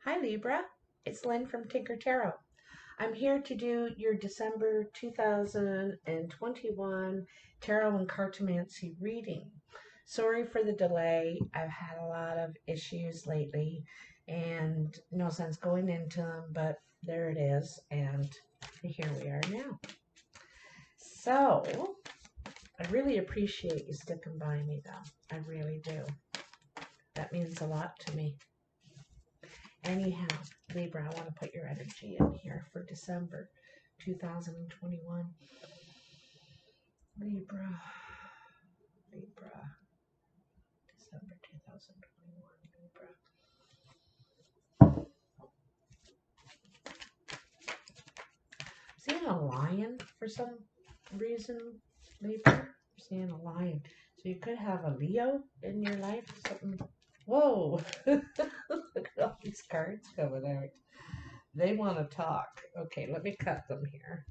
Hi Libra, it's Lynn from Tinker Tarot. I'm here to do your December 2021 Tarot and Cartomancy reading. Sorry for the delay. I've had a lot of issues lately and no sense going into them, but there it is, and here we are now. So, I really appreciate you sticking by me though. I really do. That means a lot to me. Anyhow, Libra, I want to put your energy in here for December 2021. Libra, December 2021, Libra. I'm seeing a lion for some reason, Libra. I'm seeing a lion. So you could have a Leo in your life, something. Whoa! Look at all these cards coming out. They want to talk. Okay, let me cut them here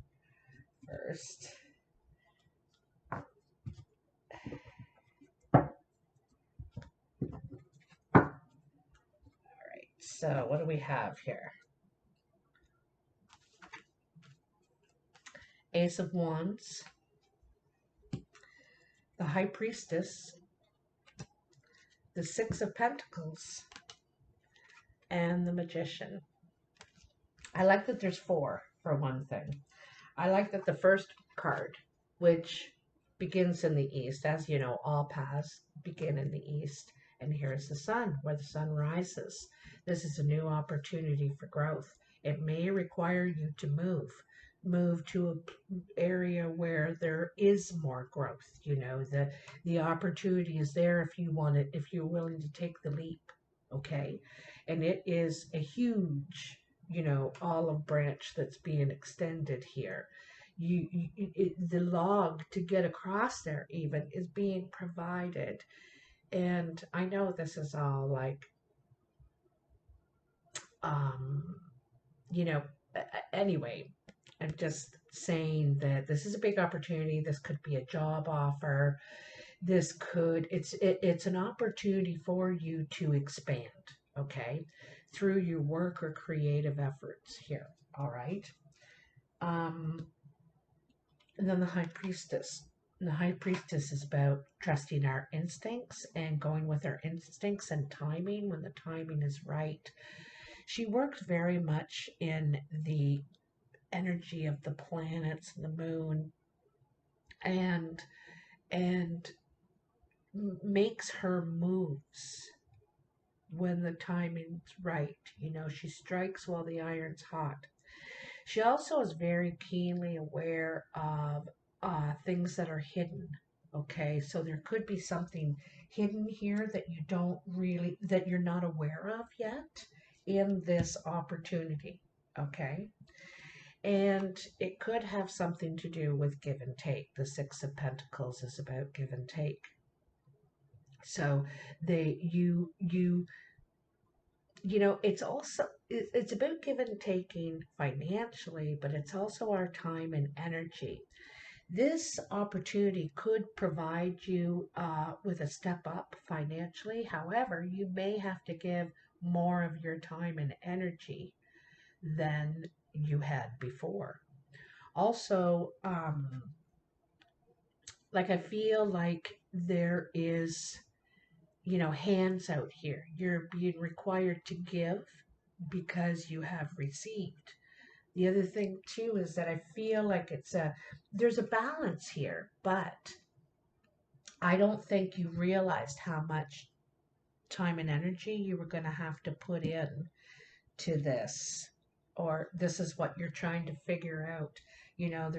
first. Alright, so what do we have here? Ace of Wands, the High Priestess, the Six of Pentacles, and the Magician. I like that there's four, for one thing. I like that the first card, which begins in the east, as you know, all paths begin in the east, and here's the sun, where the sun rises. This is a new opportunity for growth. It may require you to move to an area where there is more growth. You know, the opportunity is there if you want it, if you're willing to take the leap. Okay, and it is a huge, you know, olive branch that's being extended here. The log to get across there even is being provided. And I know this is all like, you know, anyway, I'm just saying that this is a big opportunity. This could be a job offer. This could, it's an opportunity for you to expand, okay, through your work or creative efforts here, all right? And then the High Priestess. The High Priestess is about trusting our instincts and going with our instincts and timing when the timing is right. She works very much in the energy of the planets, the moon, and makes her moves when the timing's right. You know, she strikes while the iron's hot. She also is very keenly aware of things that are hidden. Okay, so there could be something hidden here that you don't really, that you're not aware of yet in this opportunity. Okay, and it could have something to do with give and take. The Six of Pentacles is about give and take. So you know, it's about give and taking financially, but it's also our time and energy. This opportunity could provide you with a step up financially. However, you may have to give more of your time and energy than you had before. Also, like I feel like there is, you know, hands out here. You're being required to give because you have received. The other thing too is that I feel like there's a balance here, but I don't think you realized how much time and energy you were going to have to put in to this, or this is what you're trying to figure out. You know,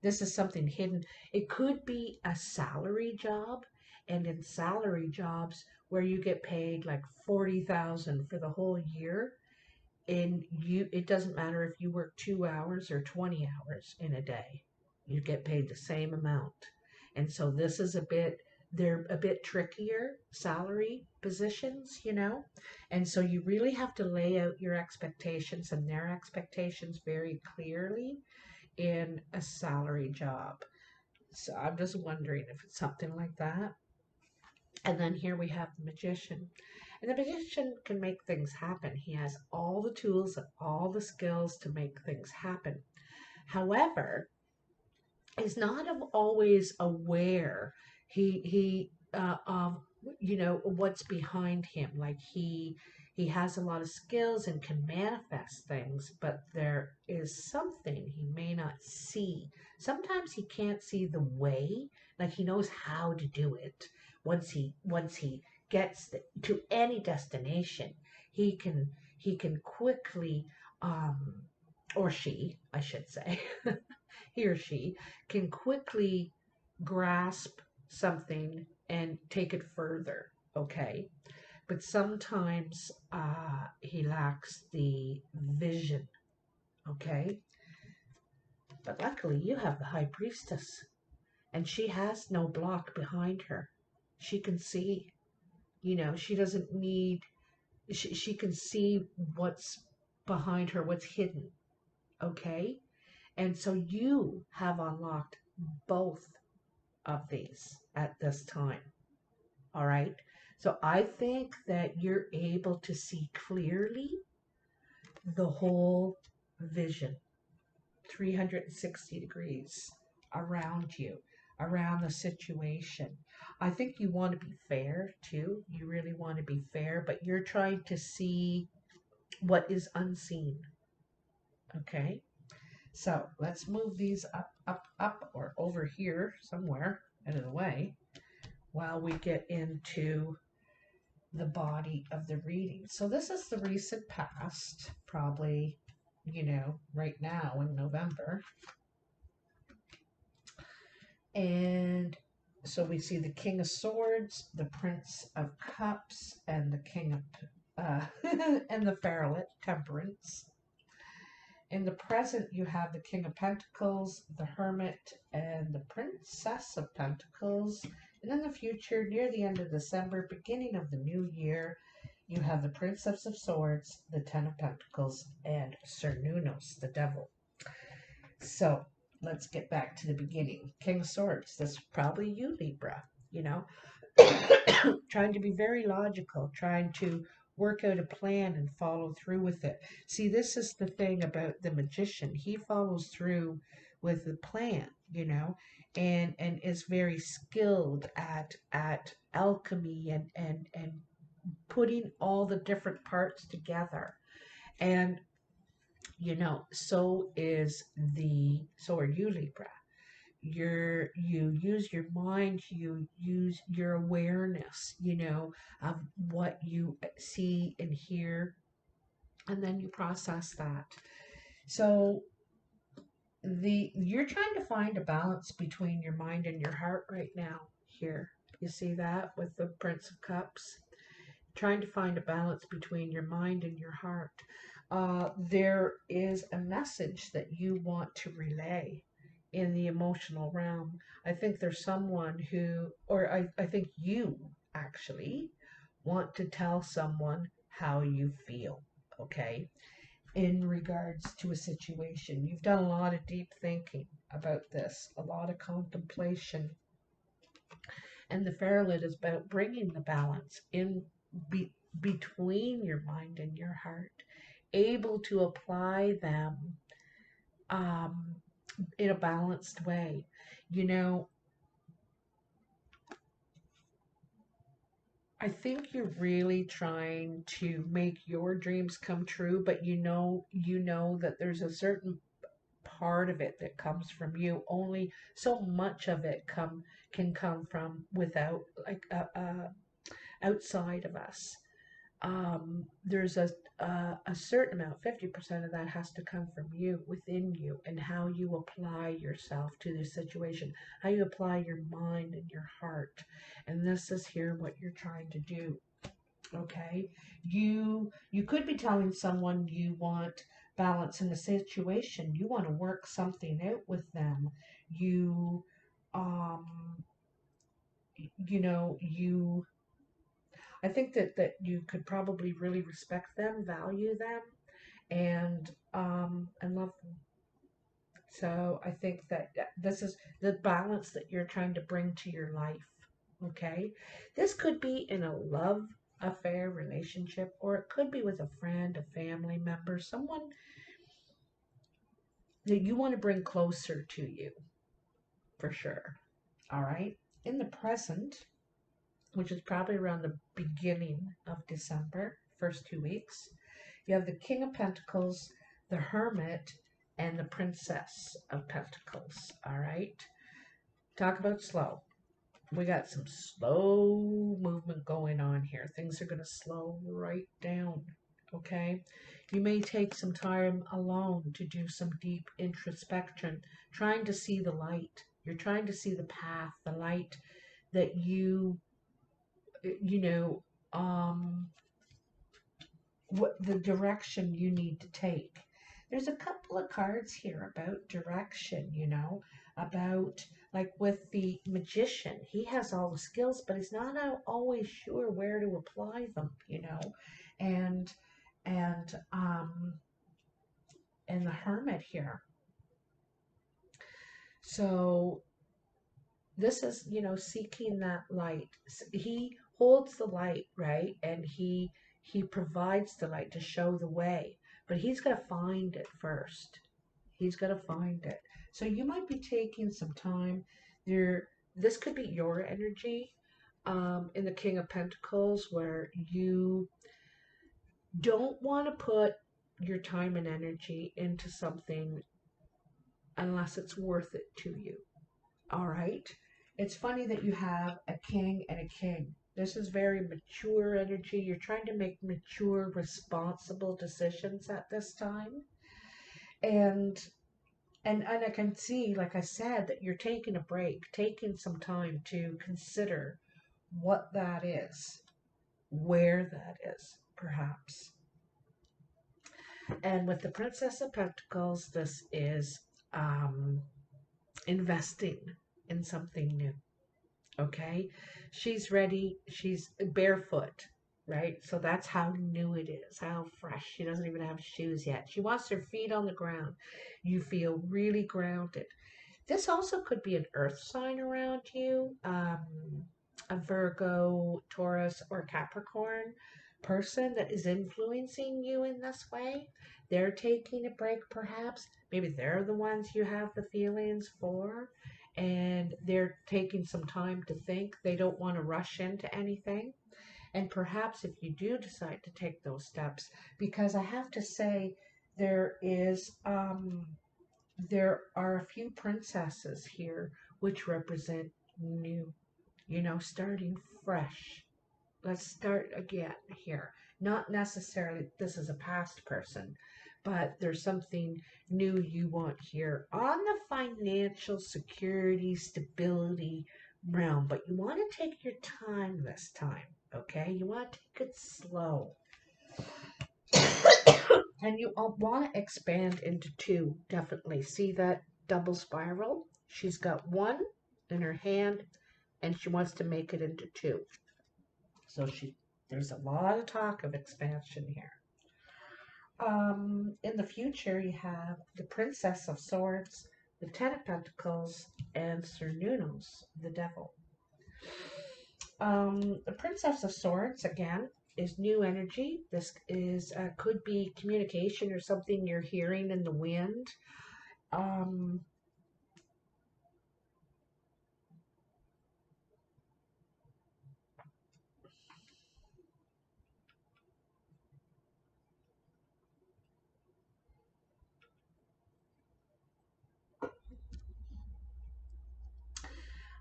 this is something hidden. It could be a salary job, and in salary jobs where you get paid like 40,000 for the whole year, and it doesn't matter if you work 2 hours or 20 hours in a day, you get paid the same amount. And so this is they're a bit trickier salary positions, you know, and so you really have to lay out your expectations and their expectations very clearly in a salary job. So I'm just wondering if it's something like that. And then here we have the Magician. And the magician can make things happen. He has all the tools and all the skills to make things happen. However, he's not always aware of what's behind him. Like he has a lot of skills and can manifest things, but there is something he may not see. Sometimes he can't see the way. Like he knows how to do it. Once he gets to any destination, he can quickly, or she, I should say, he or she can quickly grasp something and take it further, okay? But sometimes he lacks the vision, okay? But luckily, you have the High Priestess, and she has no block behind her. She can see, she doesn't need, she can see what's behind her, what's hidden, okay? And so you have unlocked both of these at this time. All right. So I think that you're able to see clearly the whole vision, 360 degrees around you, around the situation. I think you want to be fair too. You really want to be fair, but you're trying to see what is unseen. Okay. So let's move these up, or over here somewhere out of the way while we get into the body of the reading. So this is the recent past, probably, right now in November. And so we see the King of Swords, the Prince of Cups, and the King of, and the Ferret, Temperance. In the present, you have the King of Pentacles, the Hermit, and the Princess of Pentacles. And in the future, near the end of December, beginning of the new year, you have the Princess of Swords, the Ten of Pentacles, and Cernunnos, the Devil. So let's get back to the beginning. King of Swords, this is probably you, Libra, trying to be very logical, trying to work out a plan and follow through with it. See, this is the thing about the magician. He follows through with the plan, and is very skilled at alchemy and putting all the different parts together. And so are you, Libra. You use your mind, you use your awareness, of what you see and hear, and then you process that. So you're trying to find a balance between your mind and your heart right now here. You see that with the Prince of Cups? Trying to find a balance between your mind and your heart. There is a message that you want to relay in the emotional realm. I think there's someone who, or I think you actually want to tell someone how you feel, okay, in regards to a situation. You've done a lot of deep thinking about this, a lot of contemplation. And the Ferret is about bringing the balance in between your mind and your heart, able to apply them in a balanced way. I think you're really trying to make your dreams come true, but you know that there's a certain part of it that comes from you. Only so much of it can come from without, like, outside of us. There's a certain amount, 50% of that has to come from you, within you, and how you apply yourself to the situation, how you apply your mind and your heart. And this is here what you're trying to do. Okay, you could be telling someone you want balance in the situation. You want to work something out with them. You, you. I think that you could probably really respect them, value them, and love them. So I think that this is the balance that you're trying to bring to your life. Okay, this could be in a love affair, relationship, or it could be with a friend, a family member, someone that you want to bring closer to you, for sure. All right. In the present, which is probably around the beginning of December, first 2 weeks, you have the King of Pentacles, the Hermit, and the Princess of Pentacles. All right. Talk about slow. We got some slow movement going on here. Things are going to slow right down. Okay. You may take some time alone to do some deep introspection, trying to see the light. You're trying to see the path, the light that you know, what the direction you need to take. There's a couple of cards here about direction, about like with the magician, he has all the skills, but he's not always sure where to apply them. And and um and the hermit here. So this is, seeking that light. He holds the light, right? And he provides the light to show the way, but he's got to find it first. He's got to find it. So you might be taking some time there. This could be your energy, in the King of Pentacles, where you don't want to put your time and energy into something unless it's worth it to you. All right. It's funny that you have a king and a king. This is very mature energy. You're trying to make mature, responsible decisions at this time. And I can see, like I said, that you're taking a break, taking some time to consider what that is, where that is, perhaps. And with the Princess of Pentacles, this is investing in something new. Okay, she's ready. She's barefoot, right? So that's how new it is, how fresh. She doesn't even have shoes yet. She wants her feet on the ground. You feel really grounded. This also could be an earth sign around you, a Virgo, Taurus, or Capricorn person that is influencing you in this way. They're taking a break, perhaps. Maybe they're the ones you have the feelings for, and they're taking some time to think. They don't want to rush into anything. And perhaps if you do decide to take those steps, because I have to say, there are a few princesses here which represent new, starting fresh. Let's start again here. Not necessarily this is a past person, but there's something new you want here on the financial security, stability realm. But you want to take your time this time, okay? You want to take it slow. And you want to expand into two, definitely. See that double spiral? She's got one in her hand, and she wants to make it into two. So there's a lot of talk of expansion here. In the future, you have the Princess of Swords, the Ten of Pentacles, and Sir Nunos, the Devil. The Princess of Swords, again, is new energy. This is could be communication or something you're hearing in the wind.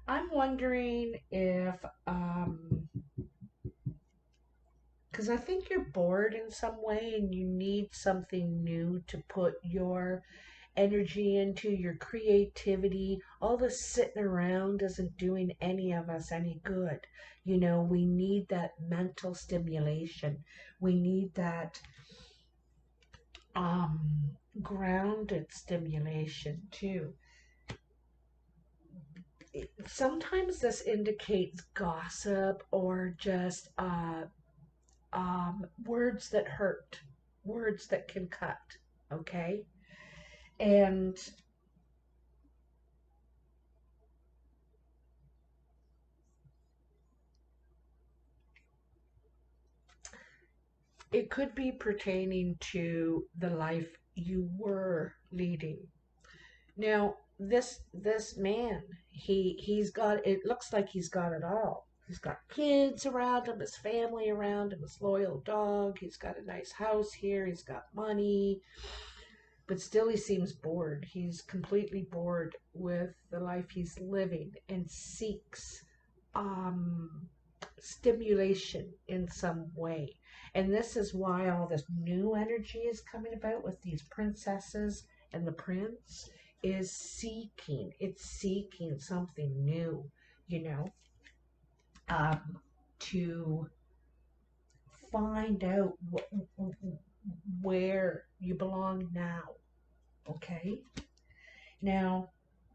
I'm wondering if, because I think you're bored in some way and you need something new to put your energy into, your creativity. All this sitting around isn't doing any of us any good. We need that mental stimulation. We need that grounded stimulation too. Sometimes this indicates gossip or just words that hurt, words that can cut. Okay, and it could be pertaining to the life you were leading. Now, this man, he's got, it looks like he's got it all. He's got kids around him, his family around him, his loyal dog. He's got a nice house here. He's got money, but still he seems bored. He's completely bored with the life he's living and seeks um, stimulation in some way. And this is why all this new energy is coming about with these princesses and the prince is seeking. It's seeking something new, you know, to find out where you belong now. Okay. Now,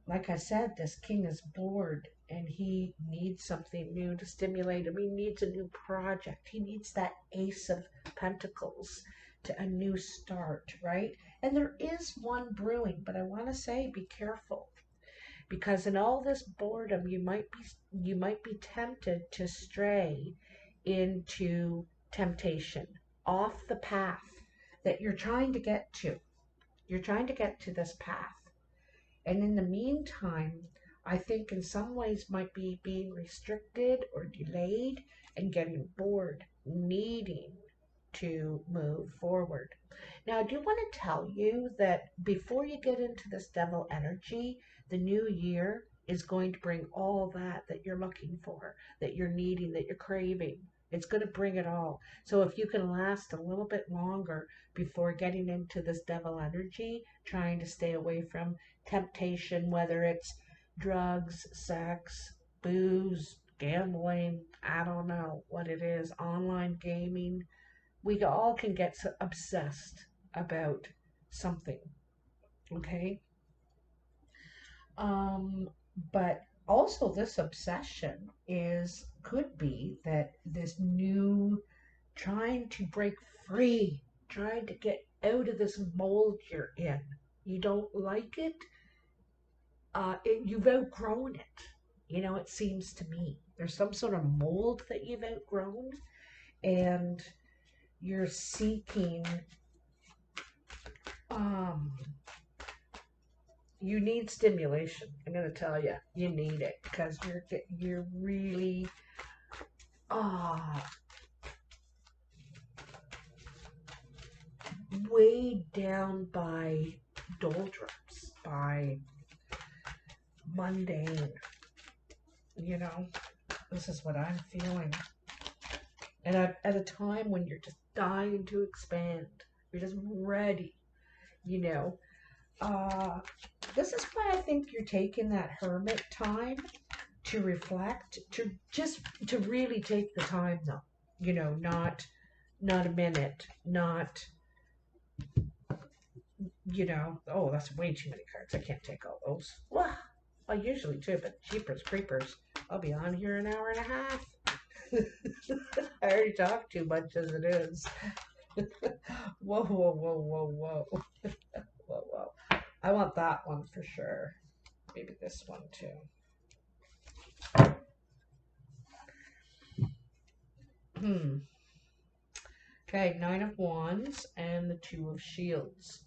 like I said, this king is bored and he needs something new to stimulate him. He needs a new project. He needs that ace of pentacles to a new start, right? And there is one brewing, but I want to say be careful because in all this boredom you might be tempted to stray into temptation off the path that you're trying to get to. You're trying to get to this path. And in the meantime, I think in some ways might be being restricted or delayed and getting bored, needing to move forward. Now, I do want to tell you that before you get into this devil energy, the new year is going to bring all that you're looking for, that you're needing, that you're craving. It's going to bring it all. So if you can last a little bit longer before getting into this devil energy, trying to stay away from temptation, whether it's drugs, sex, booze, gambling, I don't know what it is, online gaming, we all can get so obsessed about something, okay? Um, but also this obsession is could be that this new trying to break free, trying to get out of this mold you're in. You don't like it, you've outgrown it. You know, it seems to me there's some sort of mold that you've outgrown, and you're seeking um you need stimulation. I'm gonna tell you, you need it because you're really uh weighed down by doldrums, by mundane. You know, this is what I'm feeling, and at a time when you're just dying to expand, you're just ready. You know, this is why I think you're taking that hermit time to reflect, to really take the time though. You know, not a minute, not, you know, oh, that's way too many cards. I can't take all those. Well, I usually do, but jeepers creepers, I'll be on here an hour and a half. I already talked too much as it is. Whoa, whoa, whoa, whoa, whoa. Whoa, whoa. I want that one for sure. Maybe this one too. Okay, Nine of Wands and the Two of Shields.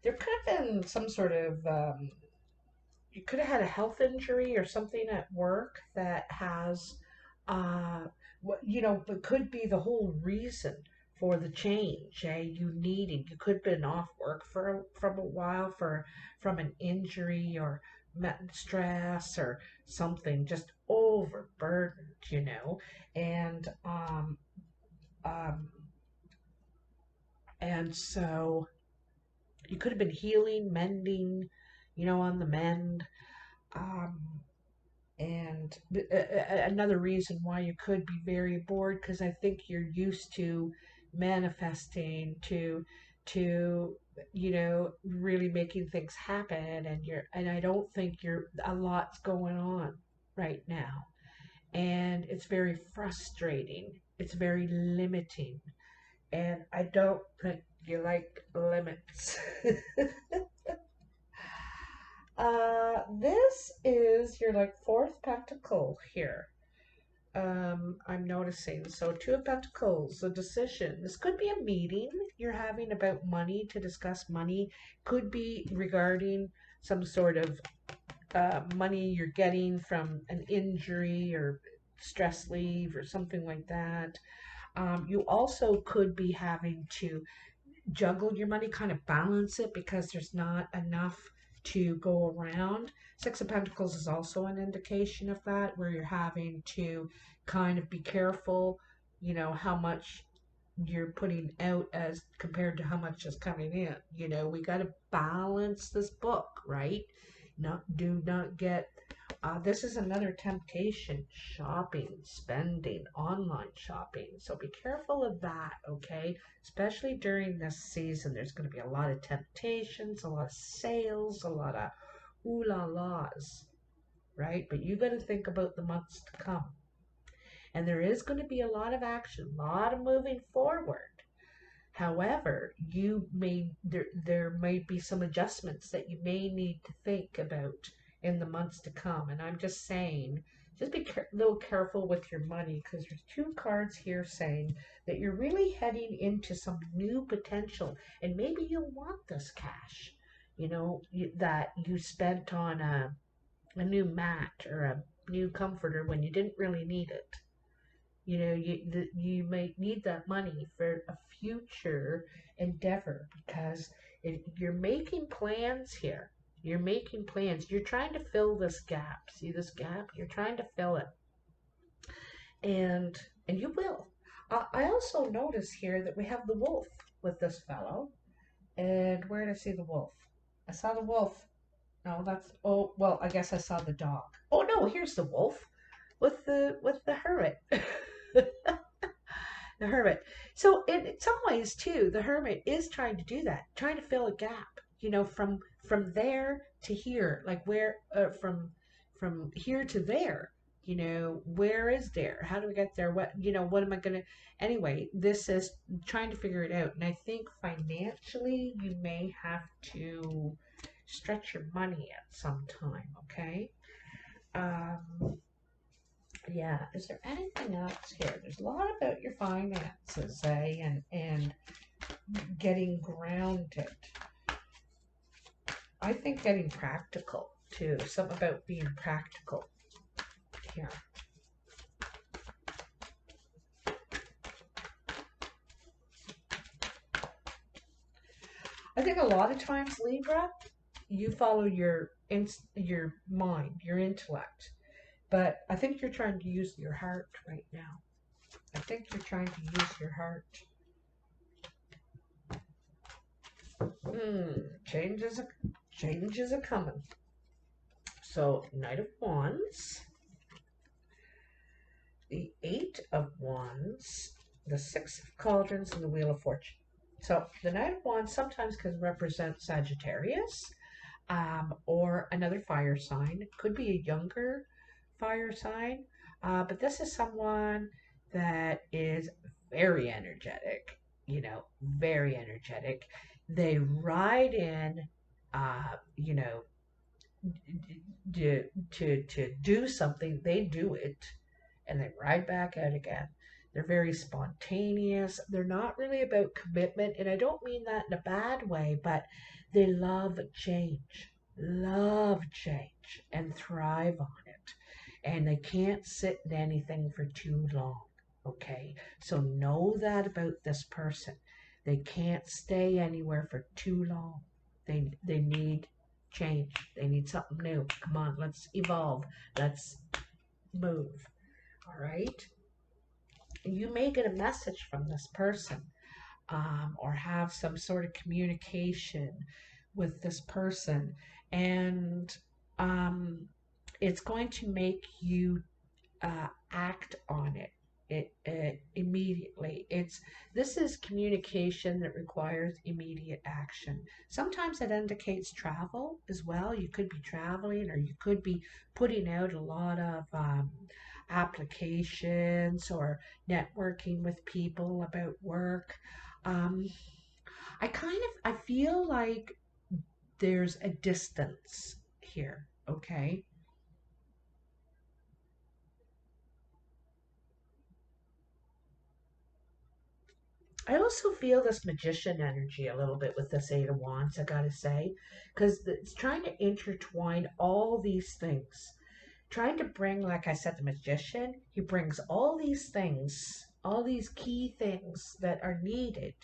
There could have been some sort of, you could have had a health injury or something at work that has, what you know, but could be the whole reason for the change. You needing, you could have been off work from a while from an injury or stress or something, just overburdened, you know, and um, and so you could have been healing, mending, you know, on the mend. Um, and another reason why you could be very bored, because I think you're used to manifesting, to you know, really making things happen, and I don't think you're a lot's going on right now, and it's very frustrating. It's very limiting, and I don't think you like limits. This is your like fourth pentacle here. I'm noticing. So Two of Pentacles, a decision. This could be a meeting you're having about money, to discuss money. Could be regarding some sort of money you're getting from an injury or stress leave or something like that. You also could be having to juggle your money, kind of balance it because there's not enough to go around. Six of Pentacles is also an indication of that, where you're having to kind of be careful, how much you're putting out as compared to how much is coming in. We got to balance this book, right? Do not get this is another temptation: shopping, spending, online shopping. So be careful of that, okay? Especially during this season, there's going to be a lot of temptations, a lot of sales, a lot of ooh la la's, right? But you got to think about the months to come. And there is going to be a lot of action, a lot of moving forward. However, there may be some adjustments that you may need to think about in the months to come. And I'm just saying, just be a little careful with your money, because there's two cards here saying that you're really heading into some new potential, and maybe you want this cash, that you spent on a new mat or a new comforter when you didn't really need it. You might need that money for a future endeavor, because you're making plans here. You're making plans. You're trying to fill this gap. See this gap? You're trying to fill it. And you will. I also notice here that we have the wolf with this fellow. And where did I see the wolf? I saw the wolf. No, oh, well, I guess I saw the dog. Oh no, here's the wolf with the hermit. The hermit. So in some ways too, the hermit is trying to do that, trying to fill a gap, from there to here, like where from here to there, where is there? How do we get there? What am I gonna anyway, this is trying to figure it out. And I think financially you may have to stretch your money at some time, okay? Yeah, is there anything else here? There's a lot about your finances, and getting grounded. I think getting practical too. Something about being practical here. I think a lot of times, Libra, you follow your mind, your intellect. But I think you're trying to use your heart right now. I think you're trying to use your heart. Changes are coming. So, Knight of Wands, the Eight of Wands, the Six of Cauldrons, and the Wheel of Fortune. So, the Knight of Wands sometimes can represent Sagittarius, or another fire sign. It could be a younger fire sign, but this is someone that is very energetic, very energetic. They ride in, to do something, they do it, and they ride back out again. They're very spontaneous. They're not really about commitment, and I don't mean that in a bad way, but they love change, and thrive on it. And they can't sit in anything for too long, okay? So know that about this person. They can't stay anywhere for too long. They need change. They need something new. Come on, let's evolve. Let's move. All right? You may get a message from this person, or have some sort of communication with this person, and it's going to make you act on it. Immediately. This is communication that requires immediate action. Sometimes it indicates travel as well. You could be traveling, or you could be putting out a lot of applications, or networking with people about work. I feel like there's a distance here, okay? I also feel this magician energy a little bit with this Eight of Wands, I gotta say, because it's trying to intertwine all these things. Trying to bring, like I said, the magician, he brings all these things, all these key things that are needed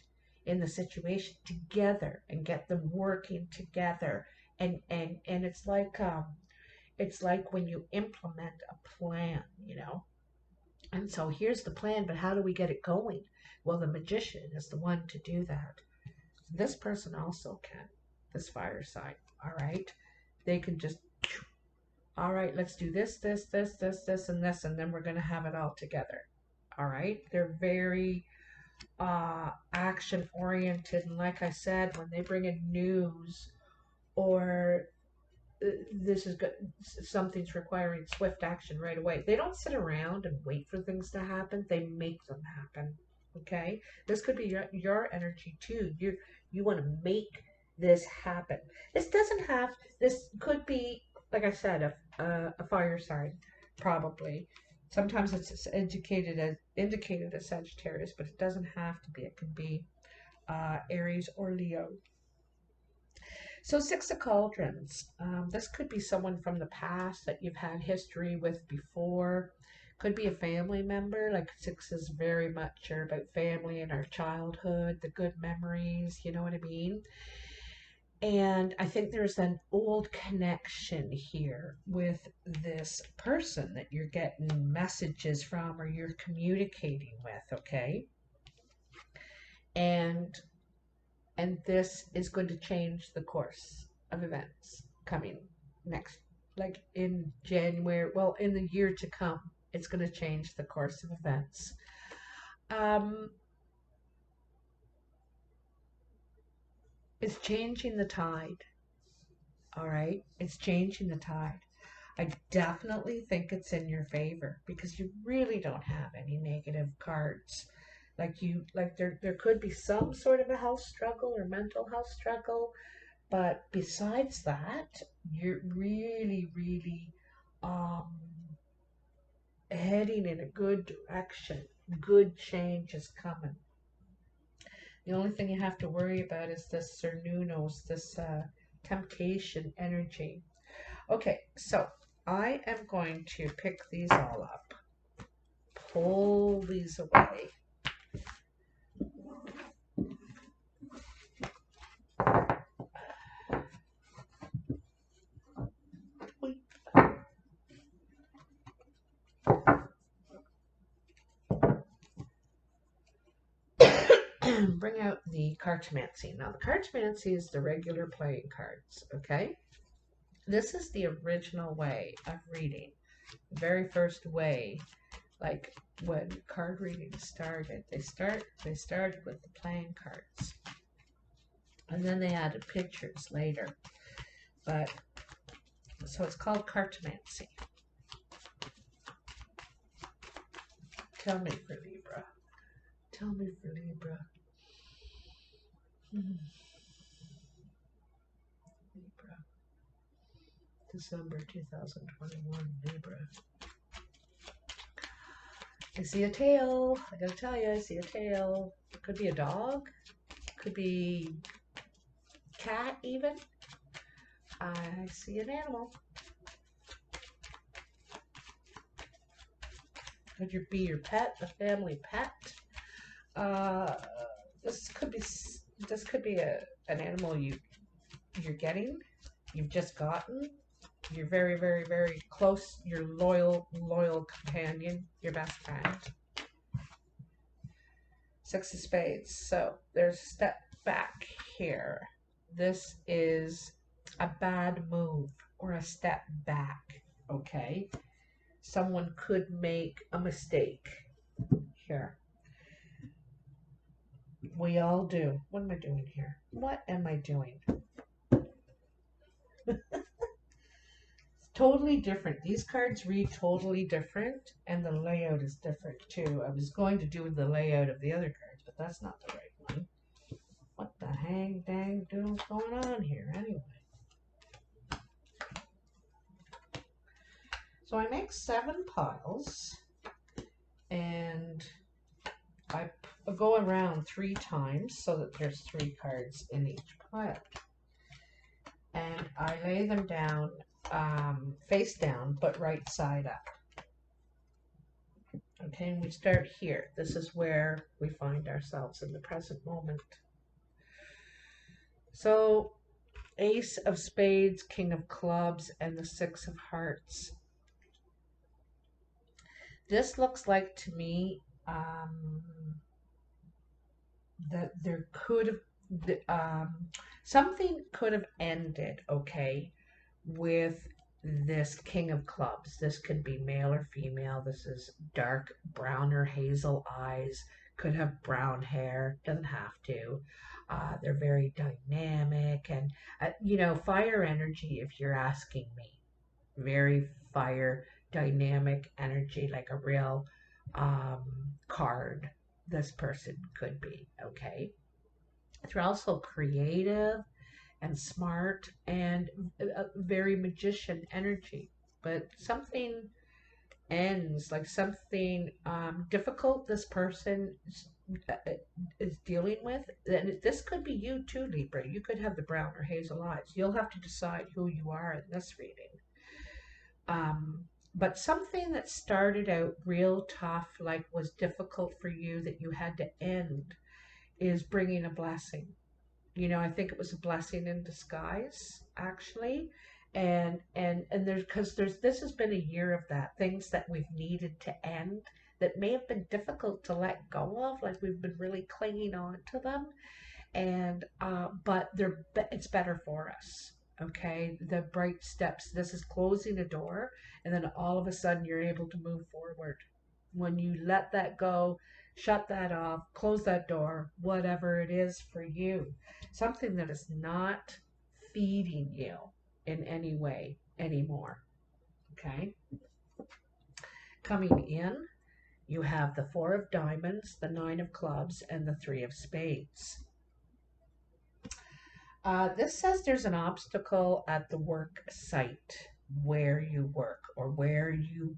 in the situation together and get them working together. And it's like when you implement a plan, you know. And so here's the plan, but how do we get it going? Well, the magician is the one to do that. This person also can, this fire sign, all right? They can just, all right, let's do this, this, and this, and then we're going to have it all together, all right? They're very action oriented, and like I said, when they bring in news or this is good, something's requiring swift action right away, they don't sit around and wait for things to happen, they make them happen. Okay, this could be your energy too. You want to make this happen. This could be, like I said, a fire sign, probably. Sometimes it's indicated as Sagittarius, but it doesn't have to be. It can be Aries or Leo. So Six of Cauldrons. This could be someone from the past that you've had history with before. Could be a family member. Like six is very much about family and our childhood, the good memories, you know what I mean? And I think there's an old connection here with this person that you're getting messages from or you're communicating with, okay? And this is going to change the course of events coming next, like in January, well, in the year to come, it's going to change the course of events. It's changing the tide, all right? It's changing the tide. I definitely think it's in your favor because you really don't have any negative cards. Like there could be some sort of a health struggle or mental health struggle. But besides that, you're really, really um, heading in a good direction. Good change is coming. The only thing you have to worry about is this Cernunos, this temptation energy. Okay, so I am going to pick these all up, pull these away. Bring out the Cartomancy. Now, the Cartomancy is the regular playing cards, okay? This is the original way of reading. The very first way, like when card reading started, they started with the playing cards. And then they added pictures later. But so it's called Cartomancy. Tell me for Libra. Tell me for Libra. Libra. December 2021, Libra. I see a tail. I gotta tell you, I see a tail. It could be a dog. Could be cat even. I see an animal. Could be your pet, a family pet. This could be an animal you're getting, you've just gotten. You're very, very, very close. Your loyal companion, your best friend. Six of Spades. So there's a step back here. This is a bad move or a step back. Okay. Someone could make a mistake here. We all do. What am I doing here? What am I doing? Totally different. These cards read totally different, and the layout is different too. I was going to do the layout of the other cards, but that's not the right one. What the hang dang doodle's going on here anyway? So I make 7 piles, and I go around 3 times so that there's 3 cards in each pile. And I lay them down face down, but right side up. Okay, and we start here. This is where we find ourselves in the present moment. So, Ace of Spades, King of Clubs, and the Six of Hearts. This looks like to me that there could have something could have ended, okay, with this King of Clubs. This could be male or female. This is dark brown or hazel eyes. Could have brown hair. Doesn't have to. They're very dynamic and, fire energy, if you're asking me. Very fire, dynamic energy, like a real card this person could be, okay? They're also creative and smart and a very magician energy. But something ends, like something difficult this person is dealing with. And this could be you too, Libra. You could have the brown or hazel eyes. You'll have to decide who you are in this reading. But something that started out real tough, like was difficult for you, that you had to end, is bringing a blessing. I think it was a blessing in disguise, actually. And there's this has been a year of that, things that we've needed to end that may have been difficult to let go of, like we've been really clinging on to them, and but it's better for us. Okay, the bright steps. This is closing a door, and then all of a sudden you're able to move forward. When you let that go, shut that off, close that door, whatever it is for you, something that is not feeding you in any way anymore. Okay, coming in, you have the Four of Diamonds, the Nine of Clubs, and the Three of Spades. This says there's an obstacle at the work site where you work or where you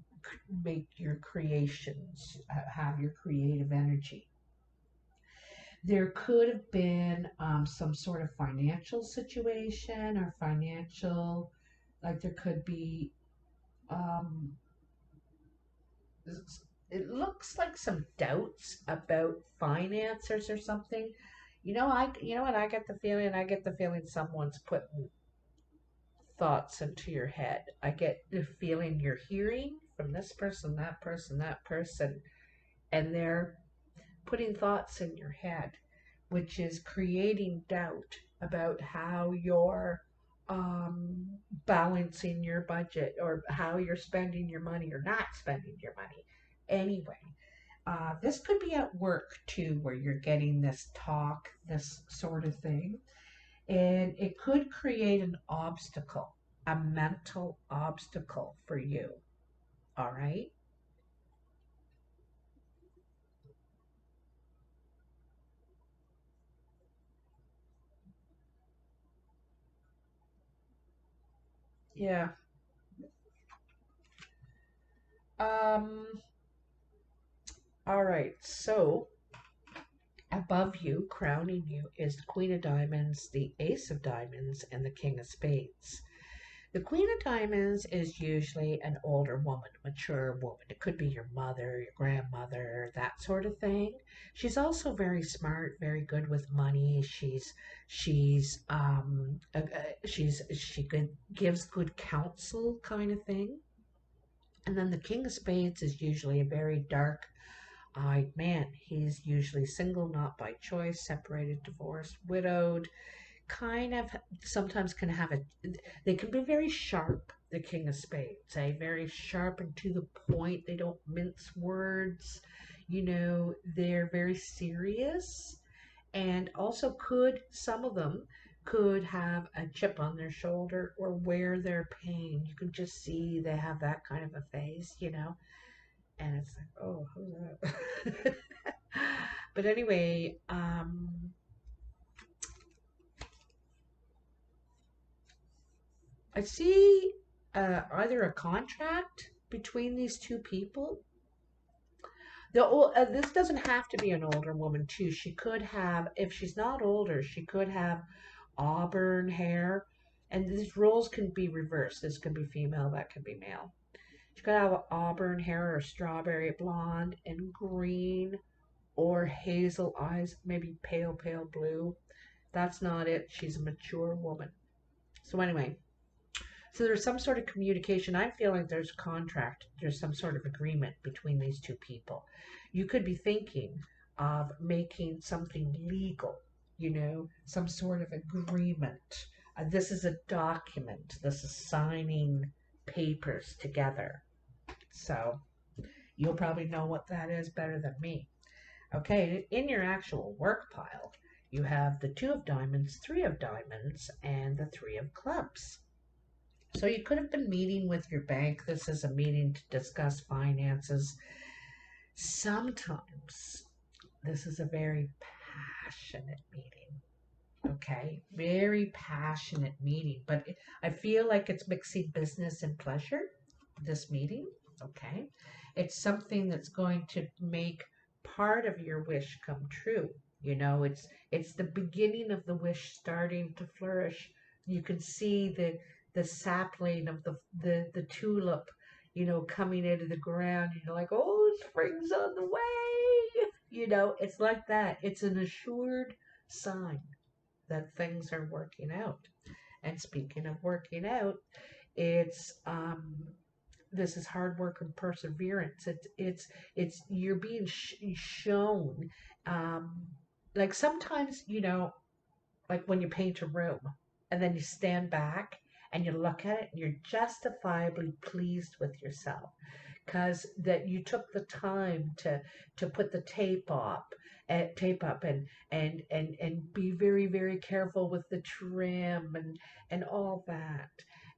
make your creations, have your creative energy. There could have been some sort of financial situation or financial, like there could be, um, it looks like some doubts about finances or something. You know what I get the feeling? I get the feeling someone's putting thoughts into your head. I get the feeling you're hearing from this person, that person, that person, and they're putting thoughts in your head, which is creating doubt about how you're balancing your budget or how you're spending your money or not spending your money. Anyway, this could be at work too, where you're getting this talk, this sort of thing. And it could create an obstacle, a mental obstacle for you. All right. Yeah. Um, all right. So above you, crowning you, is the Queen of Diamonds, the Ace of Diamonds, and the King of Spades. The Queen of Diamonds is usually an older woman, mature woman. It could be your mother, your grandmother, that sort of thing. She's also very smart, very good with money. She gives good counsel, kind of thing. And then the King of Spades is usually a very dark-eyed man. He's usually single, not by choice, separated, divorced, widowed, kind of sometimes can have they can be very sharp, the King of Spades, very sharp and to the point. They don't mince words. They're very serious, and also some of them could have a chip on their shoulder or wear their pain. You can just see they have that kind of a face. And it's like, oh, who's that? But anyway, I see either a contract between these two people. This doesn't have to be an older woman too. She could have, if she's not older, she could have auburn hair, and these roles can be reversed. This can be female, that can be male. She could have auburn hair or strawberry blonde and green or hazel eyes, maybe pale blue. That's not it. She's a mature woman. So anyway, so there's some sort of communication. I'm feeling there's contract. There's some sort of agreement between these two people. You could be thinking of making something legal, some sort of agreement. This is a document. This is signing papers together. So you'll probably know what that is better than me. Okay, in your actual work pile, you have the 2 of diamonds, 3 of diamonds, and the 3 of clubs. So you could have been meeting with your bank. This is a meeting to discuss finances. Sometimes this is a very passionate meeting. Okay, very passionate meeting, but I feel like it's mixing business and pleasure, this meeting. Okay, it's something that's going to make part of your wish come true. It's the beginning of the wish starting to flourish. You can see the sapling of the tulip, coming into the ground. You're like, oh, spring's on the way. It's like that. It's an assured sign that things are working out. And speaking of working out, it's this is hard work and perseverance. It's you're being shown, like sometimes, like when you paint a room and then you stand back and you look at it and you're justifiably pleased with yourself because that you took the time to put the tape up and be very careful with the trim and all that.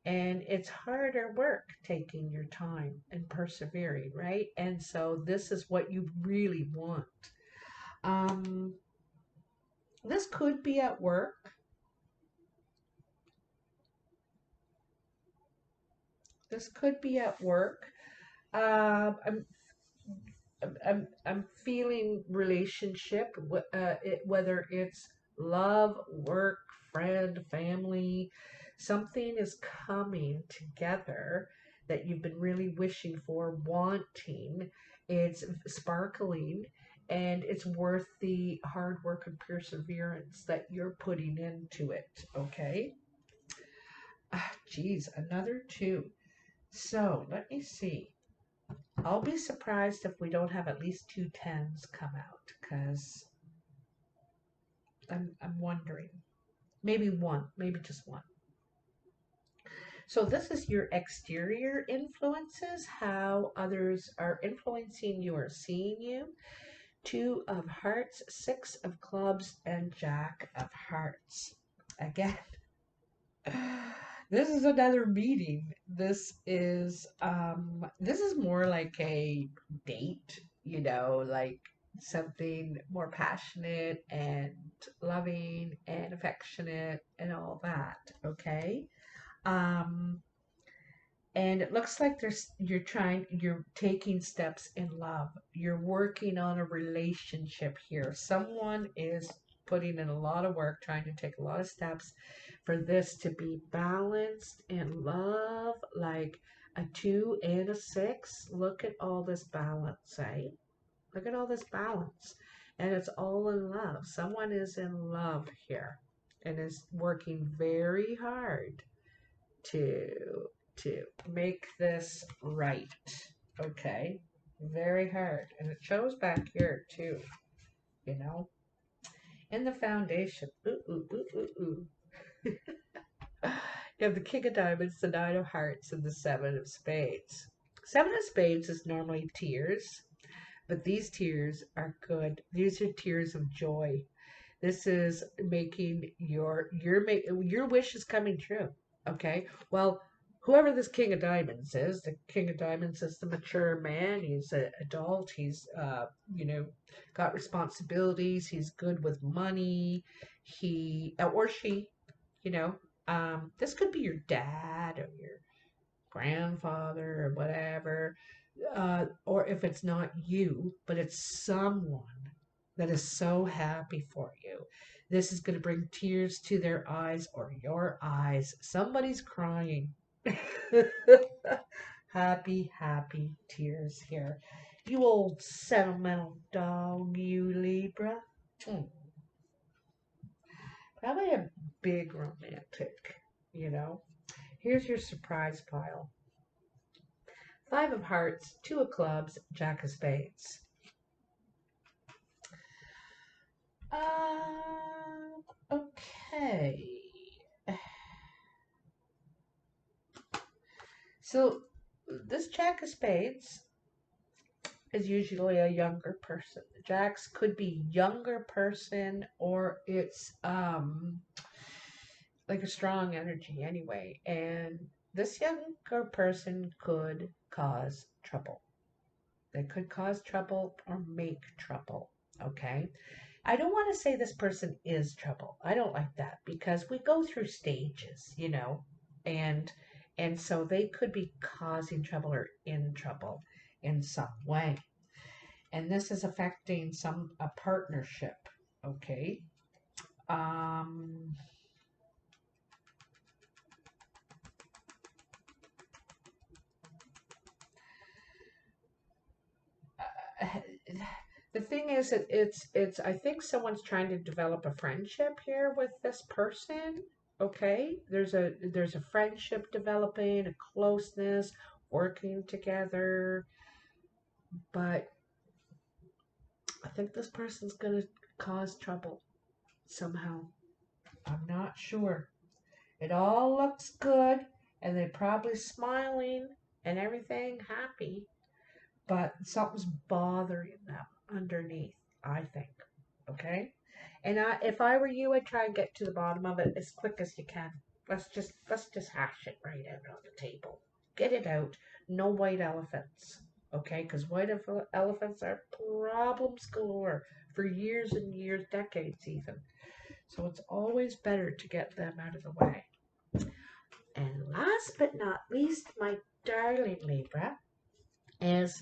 And it's harder work taking your time and persevering, right? And so this is what you really want. um this could be at work. This could be at work. I'm I'm feeling relationship, whether it's love, work, friend, family. Something is coming together that you've been really wishing for, wanting. It's sparkling, and it's worth the hard work and perseverance that you're putting into it. Okay. Geez, another 2. So let me see. I'll be surprised if we don't have at least 2 10s come out, because I'm wondering. Maybe one, maybe just one. So this is your exterior influences, how others are influencing you or seeing you. 2 of hearts, 6 of clubs, and Jack of hearts. Again, this is another meeting. This is more like a date, like something more passionate and loving and affectionate and all that. Okay. Um, and it looks like you're taking steps in love. You're working on a relationship here. Someone is putting in a lot of work, trying to take a lot of steps for this to be balanced in love, like a 2 and a 6. Look at all this balance, right? Look at all this balance. And it's all in love. Someone is in love here and is working very hard to make this right. Okay, very hard, and it shows back here too, in the foundation. You have the King of Diamonds, the 9 of Hearts, and the 7 of Spades. 7 of Spades is normally tears, but these tears are good. These are tears of joy. This is making your wish is coming true. Okay. Well, whoever this King of Diamonds is, the King of Diamonds is the mature man. He's an adult. He's got responsibilities. He's good with money. He or she, this could be your dad or your grandfather or whatever. or if it's not you, but it's someone that is so happy for you. This is going to bring tears to their eyes or your eyes. Somebody's crying. Happy, happy tears here. You old sentimental dog, you Libra. Hmm. Probably a big romantic, you know. Here's your surprise pile. Five of Hearts, Two of Clubs, Jack of Spades. Okay. So this Jack of Spades is usually a younger person. The Jacks could be younger person or it's like a strong energy anyway. And this younger person could cause trouble. They could cause trouble or make trouble. Okay. I don't want to say this person is trouble. I don't like that because we go through stages, you know, and and so they could be causing trouble or in trouble in some way. And this is affecting a partnership, okay? Um the thing is that it's I think someone's trying to develop a friendship here with this person. Okay, there's a friendship developing, a closeness, working together, but I think this person's gonna cause trouble somehow. I'm not sure. It all looks good and they're probably smiling and everything happy, but something's bothering them underneath, I think. Okay? And if I were you, I'd try and get to the bottom of it as quick as you can. Let's just hash it right out on the table. Get it out. No white elephants. Okay? Because white elephants are problems galore for years and years, decades even. So it's always better to get them out of the way. And last but not least, my darling Libra, is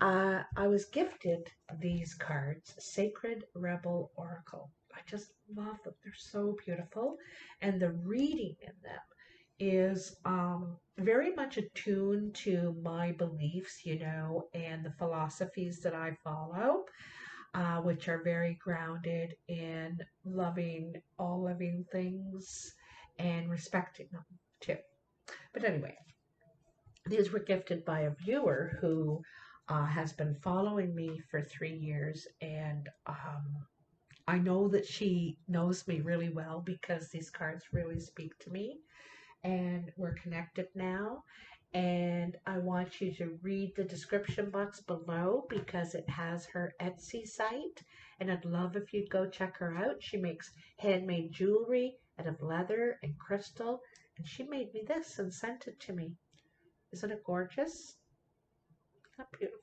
I was gifted these cards, Sacred Rebel Oracle. I just love them. They're so beautiful. And the reading in them is very much attuned to my beliefs, you know, and the philosophies that I follow, which are very grounded in loving all living things and respecting them too. But anyway, these were gifted by a viewer who has been following me for 3 years, and I know that she knows me really well because these cards really speak to me, and we're connected now. And I want you to read the description box below because it has her Etsy site, and I'd love if you'd go check her out. She makes handmade jewelry out of leather and crystal, and she made me this and sent it to me. Isn't it gorgeous? Not beautiful.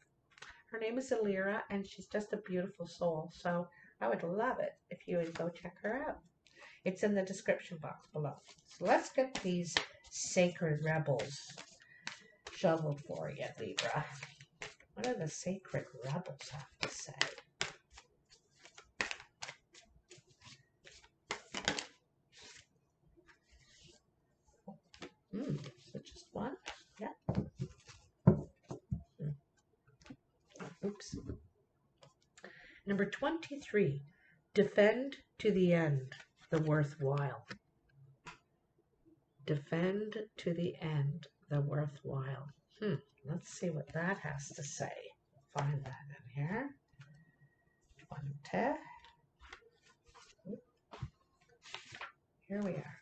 Her name is Alira, and she's just a beautiful soul. So I would love it if you would go check her out. It's in the description box below. So let's get these sacred rebels shoveled for you, Libra. What do the sacred rebels have to say? So just one? Yeah. Oops. Number 23, defend to the end, the worthwhile. Defend to the end, the worthwhile. Let's see what that has to say. Find that in here. 20. Here we are.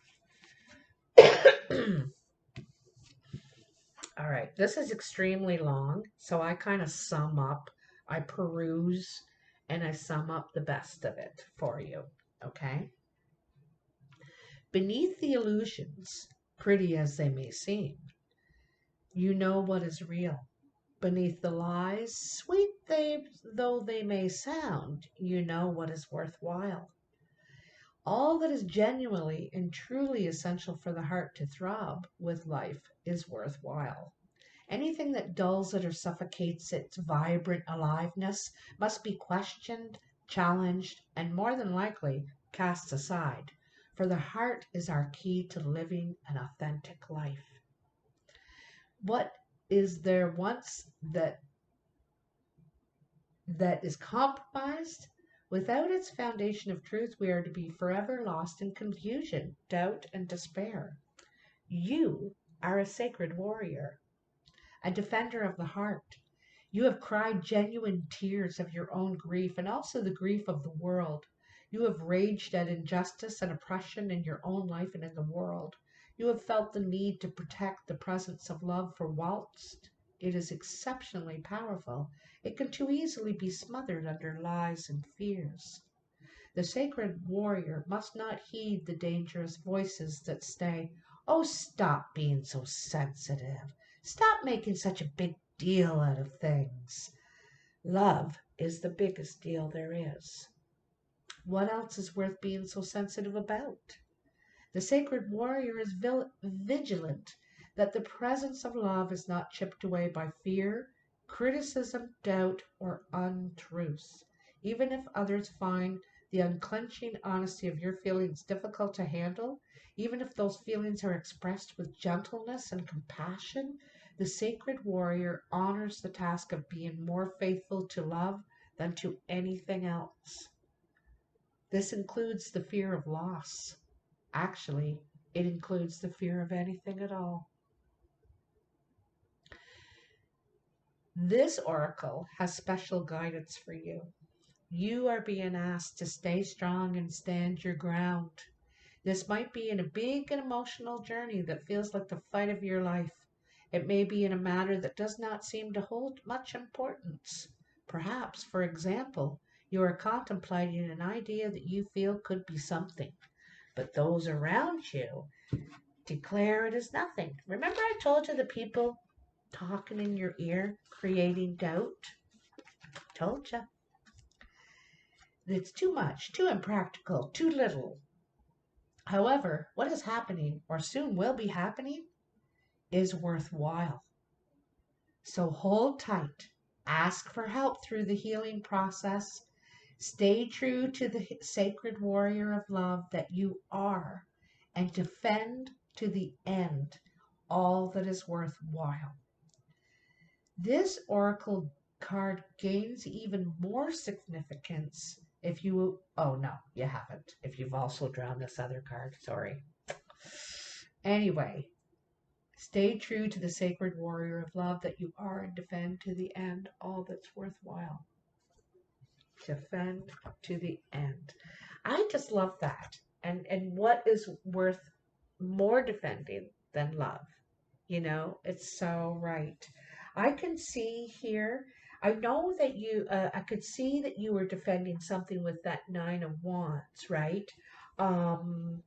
All right, this is extremely long, so I kind of sum up, I peruse, and I sum up the best of it for you, okay? Beneath the illusions, pretty as they may seem, you know what is real. Beneath the lies, sweet though they may sound, you know what is worthwhile. All that is genuinely and truly essential for the heart to throb with life is worthwhile. Anything that dulls it or suffocates its vibrant aliveness must be questioned, challenged, and more than likely cast aside. For the heart is our key to living an authentic life. What is there once that is compromised? Without its foundation of truth, we are to be forever lost in confusion, doubt, and despair. You are a sacred warrior, a defender of the heart. You have cried genuine tears of your own grief and also the grief of the world. You have raged at injustice and oppression in your own life and in the world. You have felt the need to protect the presence of love, for whilst it is exceptionally powerful, it can too easily be smothered under lies and fears. The sacred warrior must not heed the dangerous voices that say, "Oh, stop being so sensitive. Stop making such a big deal out of things." Love is the biggest deal there is. What else is worth being so sensitive about? The sacred warrior is vigilant that the presence of love is not chipped away by fear, criticism, doubt, or untruths. Even if others find the unclenching honesty of your feelings difficult to handle, even if those feelings are expressed with gentleness and compassion, the sacred warrior honors the task of being more faithful to love than to anything else. This includes the fear of loss. Actually, it includes the fear of anything at all. This oracle has special guidance for you. You are being asked to stay strong and stand your ground. This might be in a big and emotional journey that feels like the fight of your life. It may be in a matter that does not seem to hold much importance. Perhaps, for example, you are contemplating an idea that you feel could be something, but those around you declare it is nothing. Remember I told you the people talking in your ear, creating doubt? Told you. It's too much, too impractical, too little. However, what is happening, or soon will be happening, is worthwhile. So hold tight, ask for help through the healing process, stay true to the sacred warrior of love that you are, and defend to the end all that is worthwhile. This oracle card gains even more significance if you, oh no, you haven't. If you've also drawn this other card, sorry. Anyway, stay true to the sacred warrior of love that you are and defend to the end all that's worthwhile. Defend to the end. I just love that. And what is worth more defending than love? You know, it's so right. I can see here, I know that I could see that you were defending something with that Nine of Wands, right? Um,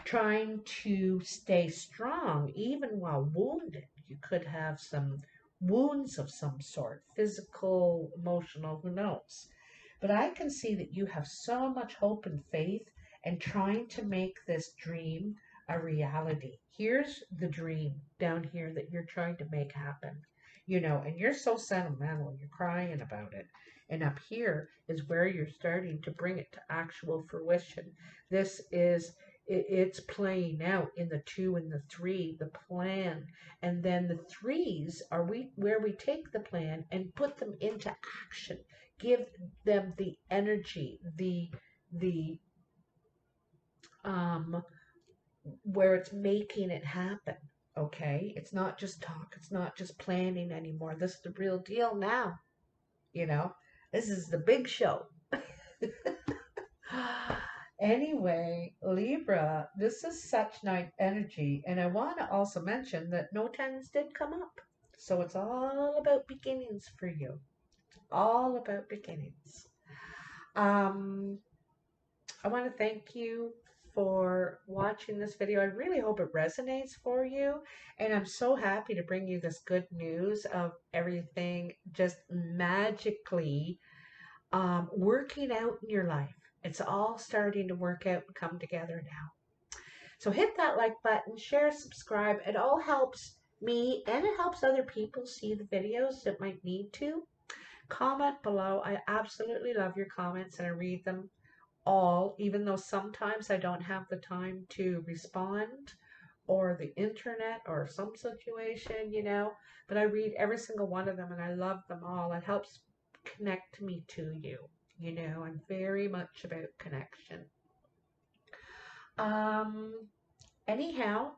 Trying to stay strong even while wounded. You could have some wounds of some sort, physical, emotional, who knows? But I can see that you have so much hope and faith and trying to make this dream a reality. Here's the dream down here that you're trying to make happen, you know, and you're so sentimental, you're crying about it. And up here is where you're starting to bring it to actual fruition. This is it's playing out in the 2 and the 3, the plan, and then the 3s are where we take the plan and put them into action, give them the energy, the where it's making it happen. Okay, it's not just talk, it's not just planning anymore. This is the real deal now. You know, this is the big show. Anyway, Libra, this is such nice energy. And I want to also mention that no tens did come up. So it's all about beginnings for you. All about beginnings. I want to thank you for watching this video. I really hope it resonates for you. And I'm so happy to bring you this good news of everything just magically working out in your life. It's all starting to work out and come together now. So hit that like button, share, subscribe. It all helps me and it helps other people see the videos that might need to. Comment below. I absolutely love your comments and I read them all, even though sometimes I don't have the time to respond or the internet or some situation, but I read every single one of them and I love them all. It helps connect me to you. I'm very much about connection. Um, Anyhow,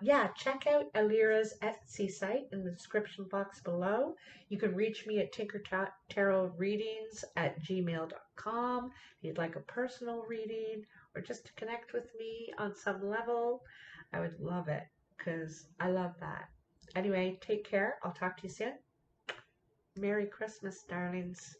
yeah, check out Alira's Etsy site in the description box below. You can reach me at tinkertarotreadings at gmail.com if you'd like a personal reading or just to connect with me on some level. I would love it because I love that. Anyway, take care. I'll talk to you soon. Merry Christmas, darlings.